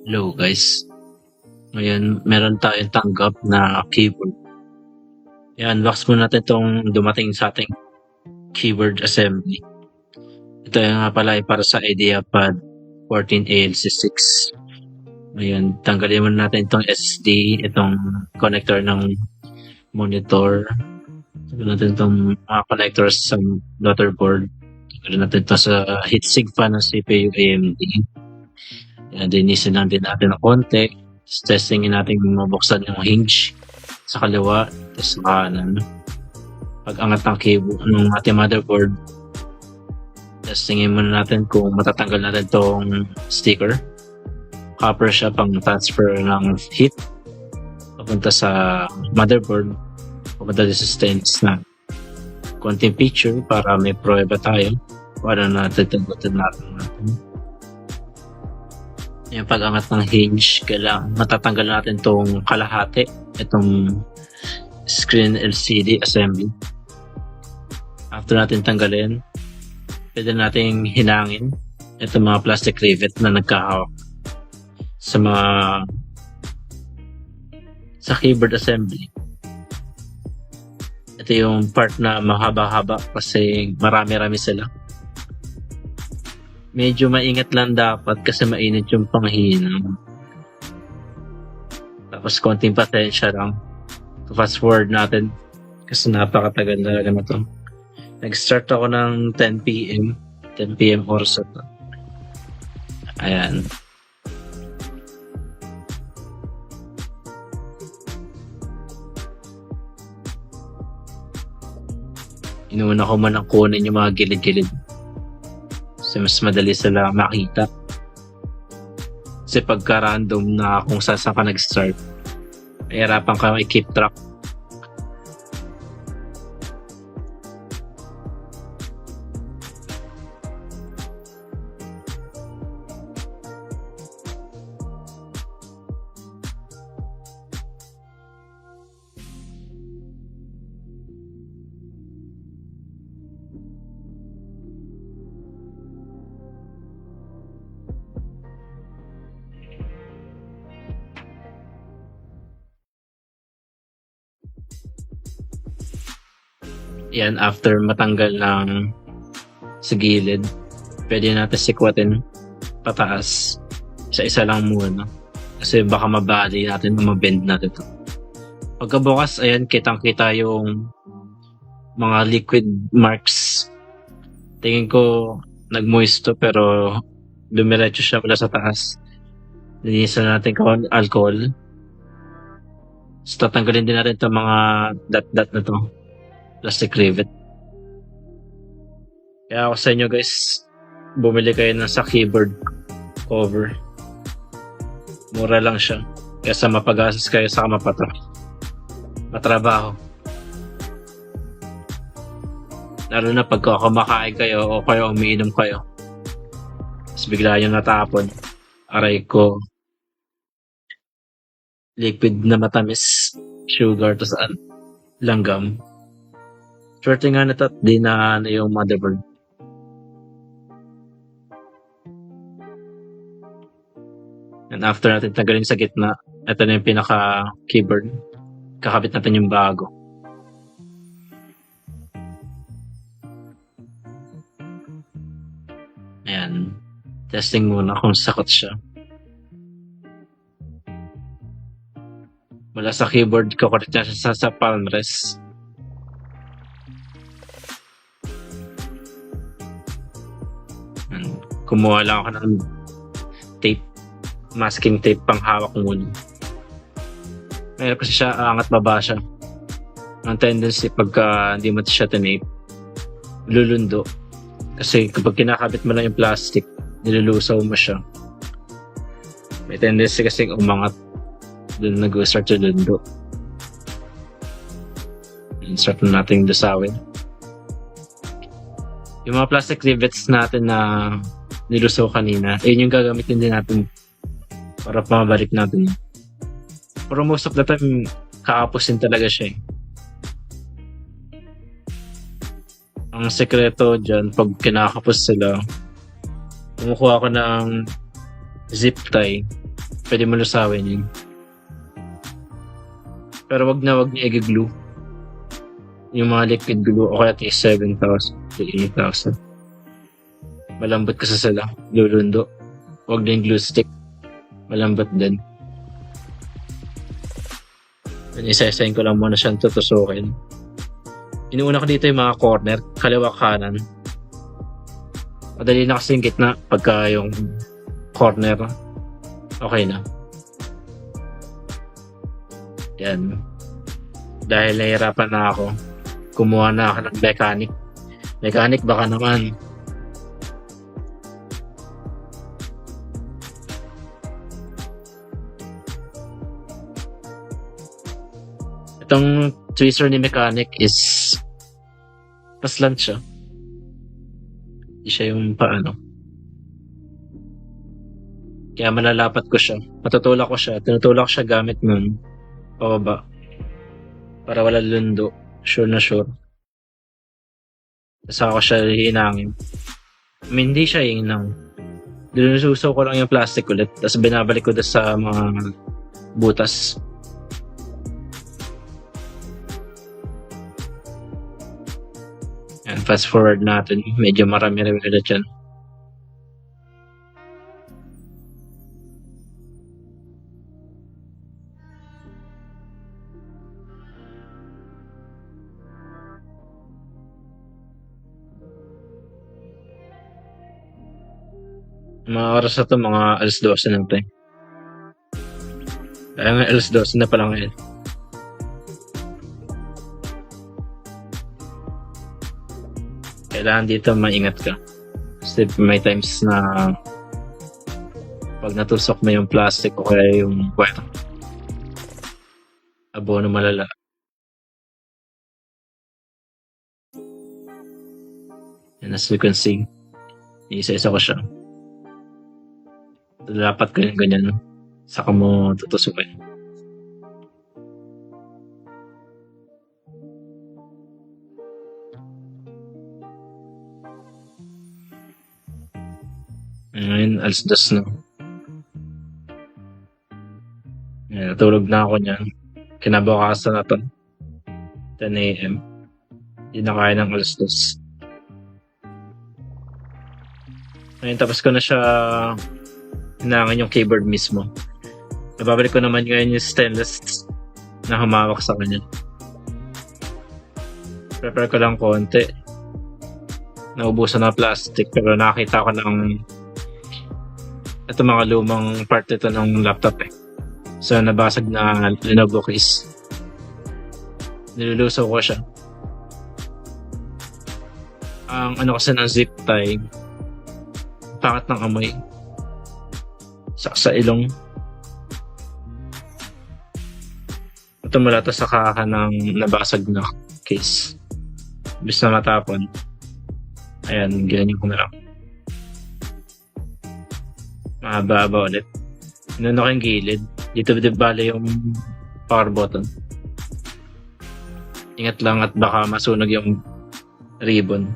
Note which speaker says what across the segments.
Speaker 1: Hello guys. Ngayon, meron tayong tanggap na keyboard. I-unbox muna natin itong dumating sa ating keyboard assembly. Ito nga pala ay para sa IdeaPad 14 ALC6. Ngayon, tanggalin muna natin itong SD, itong connector ng monitor. Tanggalin natin itong mga connectors sa motherboard. Tanggalin natin ito sa heatsink fan ng CPU AMD. Dinisin lang din natin ng konti. Testingin natin mabuksan yung hinge sa kaliwa, tapos sa kanan. Pag-angat ng cable ng ating motherboard, testingin muna natin kung matatanggal natin itong sticker. Copper siya pang transfer ng heat papunta sa motherboard, papunta sa stainless na konting picture para may prueba tayo para natin tagutin natin. Yung pag-angat ng hinge, kailangan matatanggal natin itong kalahati, itong screen LCD assembly. After natin tanggalin, pwede nating hinangin itong mga plastic rivet na nagkahawak sa keyboard assembly. Ito yung part na mahaba-haba kasi marami-rami sila. Medyo maingat lang dapat kasi mainit yung panghinang. Tapos konting pasensya lang. Fast forward natin kasi napakatagal talaga na to. Nag-start ako ng 10 PM oras to. Ayan. Inuuna ko man ang kunin yung mga gilid-gilid. Kasi mas madali sila makita. Kasi pagka-random na kung saan ka nag-start, mahirapan ka i-keep track. Yan, after matanggal ng sa gilid, pwede natin sikwatin pataas. Isa-isa lang muna. Kasi baka mabali natin o mabend natin ito. Pagkabukas, ayan, kitang-kita yung mga liquid marks. Tingin ko nag-moist to pero dumiretso siya mula sa taas. Linisan natin kung alcohol. So, tatanggalin din natin itong mga dot-dot na to. Plastic rivet. Kaya ako sa inyo guys, bumili kayo ng sa keyboard cover. Mura lang siya. Kaya mapagasas kayo sa matrabaho. Lalo na pagka kumakain kayo o kayo umiinom kayo. Tapos bigla yung natapon. Aray ko. Liquid na matamis. Sugar to saan? Langgam. Swerte nga na ito at di na yung motherboard. And after natin tanggalin sa gitna, ito na yung pinaka-keyboard. Kakabit natin yung bago. Ayan. Testing muna kung sakot siya. Mula sa keyboard, kukulit na siya sa palm rest. Kumuha lang ako ng tape, masking tape pang hawak muna. Mayroon kasi siya, angat baba siya. Ang tendency pagka hindi mo siya tinape, lulundo. Kasi kapag kinakabit mo lang yung plastic, nilulusaw mo siya. May tendency kasi umangat. Doon nag-start yung lundo. Start na natin lusawin. Yung mga plastic rivets natin na nilusaw kanina, yun yung gagamitin din natin para pamabalik natin. Pero most of the time, kakapusin talaga siya eh. Ang sekreto dyan, pag kinakapos sila, kumukuha ko ng zip tie, Pwede mo lusawin yun. Pero wag niyo i-glue. Yung mga liquid glue o kaya is 7,000 to 8,000. Malambot kasi sila. Lulundo. Wag na yung glue stick. Malambot din. Isa-isahin ko lang muna siyang tutusukin. Inuuna ko dito yung mga corner, kaliwa kanan. Madali na kasi yung gitna pagka yung corner okay na. Yan. Dahil nahihirapan na ako, kumuha na ako ng mechanic. Mechanic baka naman. Itong twister ni mechanic is mas lang siya. Hindi siya yung paano. Kaya malalapat ko siya. Matutulak ko siya. Tinutulak siya gamit nun. Pababa. Para wala lundo. Sure na sure. Saka ko siya hinangin. Hindi siya hinang. Dinususaw ko lang yung plastic ulit. Tapos binabalik ko sa mga butas. Yan, fast forward natin. Medyo marami-rami ulit yan. Mga oras na to, mga alas 12 na tayo. Kaya nga alas 12 na pala ngayon. Kailangan dito maingat ka. Kasi may times na pag natusok mo yung plastic o kaya yung wire, abono malala. And as you can see, isa-isa ko siya. Dapat ko yung ganyan. Saka mo tutusukin. Ngayon, alas 2 na. Yan, natulog na ako niyan. Kinabukasan na to. 10 a.m. Hindi na kaya ng alas 2. Ngayon, tapos ko na siya hinangan yung keyboard mismo. Nababalik ko naman ngayon yung stainless na humawak sa kanya. Prepare ko lang konti. Naubusan na plastic pero nakita ko ng ito mga lumang part ito ng laptop eh. So nabasag na Lenovo case. Nilulusaw ko siya. Ang ano kasi ng zip tie, pangat ng amoy. Sa ilong. Ito mula to sa kaka ng nabasag na case. Bis na matapon. Ayan, ganyan ko na lang. Mahaba ulit. Inano ko yung gilid. Dito bale yung power button. Ingat lang at baka masunog yung ribbon.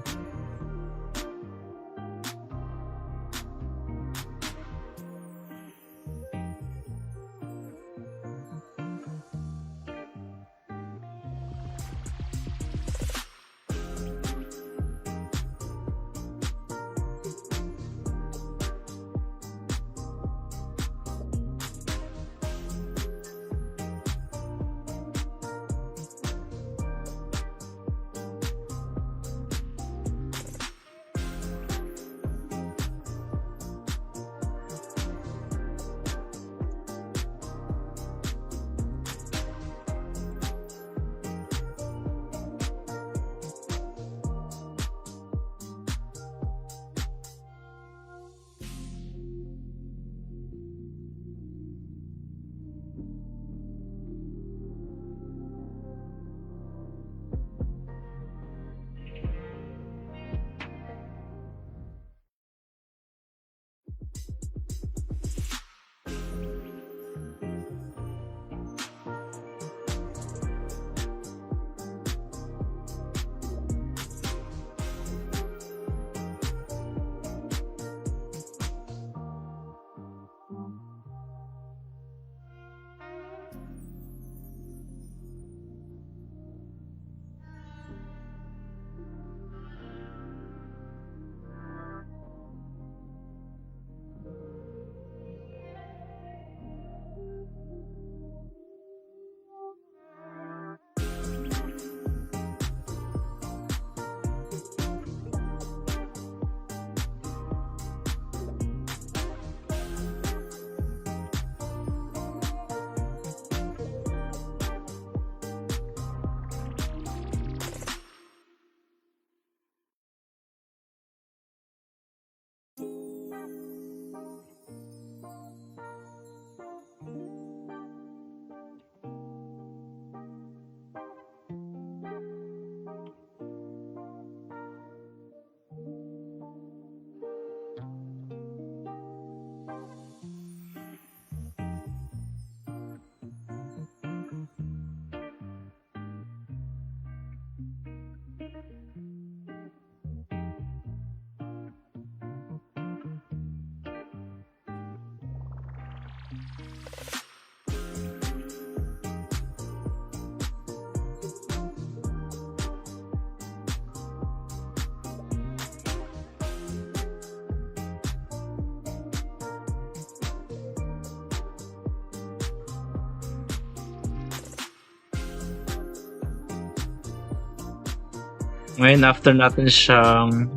Speaker 1: Ngayon, after natin siyang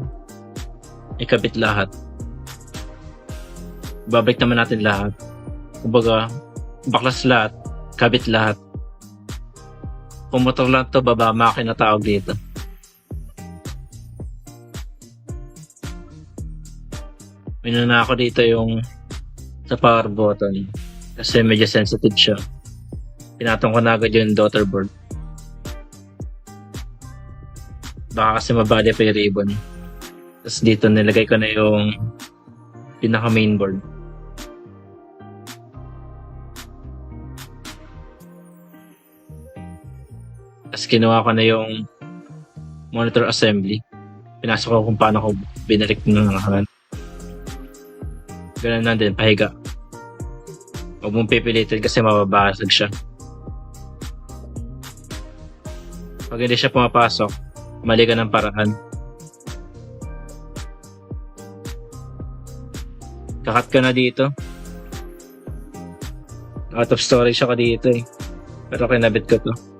Speaker 1: ikabit lahat, babalik naman natin lahat. Kumbaga, baklas lahat, kabit lahat. Kung motor lang to, baba makina tawag dito. Minuna ako dito yung sa power button kasi medyo sensitive siya. Pinatong ko na agad yung daughter board. Baka kasi mabali pa yung ribbon. Tapos dito nilagay ko na yung pinaka mainboard. Tapos kinuha ko na yung monitor assembly. Pinasok ko kung paano ko binalik ng nakaraan. Ganun lang din, pahiga. Huwag mong pipilitin kasi mababasag siya. Pag hindi siya pumapasok, mali ka ng paraan. Kakat ka na dito. Out of storage ako dito eh. Pero kinabit ko to.